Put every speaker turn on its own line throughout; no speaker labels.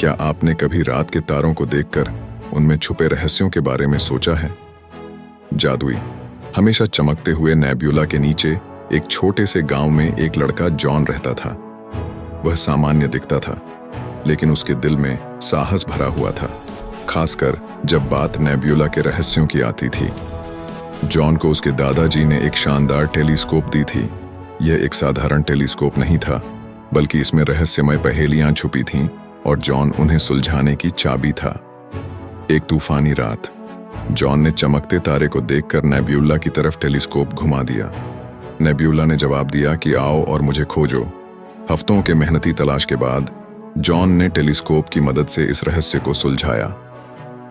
क्या आपने कभी रात के तारों को देखकर उनमें छुपे रहस्यों के बारे में सोचा है? जादुई, हमेशा चमकते हुए नेब्यूला के नीचे एक छोटे से गांव में एक लड़का जॉन रहता था। वह सामान्य दिखता था, लेकिन उसके दिल में साहस भरा हुआ था, खासकर जब बात नेब्यूला के रहस्यों की आती थी। जॉन को उसके दादाजी ने एक शानदार टेलीस्कोप दी थी। यह एक साधारण टेलीस्कोप नहीं था, बल्कि इसमें रहस्यमय पहेलियां छुपी थीं और जॉन उन्हें सुलझाने की चाबी था। एक तूफानी रात, जॉन ने चमकते तारे को देखकर नेब्यूला की तरफ टेलीस्कोप घुमा दिया। नेब्यूला ने जवाब दिया कि आओ और मुझे खोजो। हफ्तों के मेहनती तलाश के बाद जॉन ने टेलीस्कोप की मदद से इस रहस्य को सुलझाया।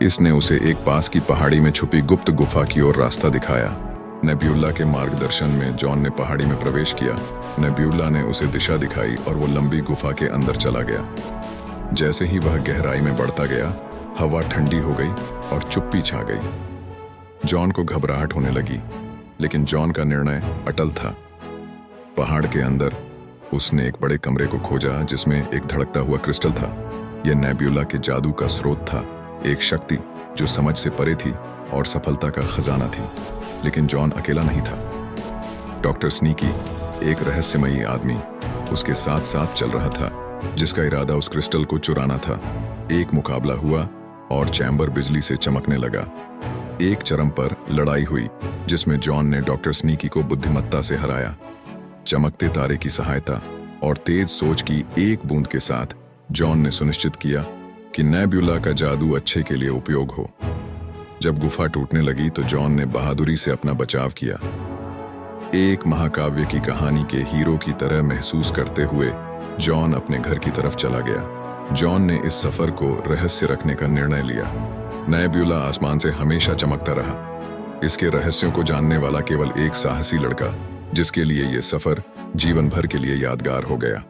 इसने उसे एक पास की पहाड़ी में छुपी गुप्त गुफा की ओर रास्ता दिखाया। नेब्यूला के मार्गदर्शन में जॉन ने पहाड़ी में प्रवेश किया। नेब्यूला ने उसे दिशा दिखाई और वो लंबी गुफा के अंदर चला गया। जैसे ही वह गहराई में बढ़ता गया, हवा ठंडी हो गई और चुप्पी छा गई। जॉन को घबराहट होने लगी, लेकिन जॉन का निर्णय अटल था। पहाड़ के अंदर उसने एक बड़े कमरे को खोजा जिसमें एक धड़कता हुआ क्रिस्टल था। यह नेब्यूला के जादू का स्रोत था, एक शक्ति जो समझ से परे थी और सफलता का खजाना थी। लेकिन जॉन अकेला नहीं था। डॉक्टर स्नीकी, एक रहस्यमयी आदमी, उसके साथ साथ चल रहा था, जिसका इरादा उस क्रिस्टल को चुराना था। एक मुकाबला हुआ और चैम्बर बिजली से चमकने लगा। एक चरम पर लड़ाई हुई जिसमें जॉन ने डॉक्टर स्नीकी को बुद्धिमत्ता से हराया। चमकते तारे की सहायता और तेज सोच की एक बूंद के साथ जॉन ने सुनिश्चित किया कि नेब्यूला का जादू अच्छे के लिए उपयोग हो। जब गुफा टूटने लगी तो जॉन ने बहादुरी से अपना बचाव किया। एक महाकाव्य की कहानी के हीरो की तरह महसूस करते हुए जॉन अपने घर की तरफ चला गया। जॉन ने इस सफर को रहस्य रखने का निर्णय लिया। नेब्यूला आसमान से हमेशा चमकता रहा, इसके रहस्यों को जानने वाला केवल एक साहसी लड़का, जिसके लिए यह सफर जीवन भर के लिए यादगार हो गया।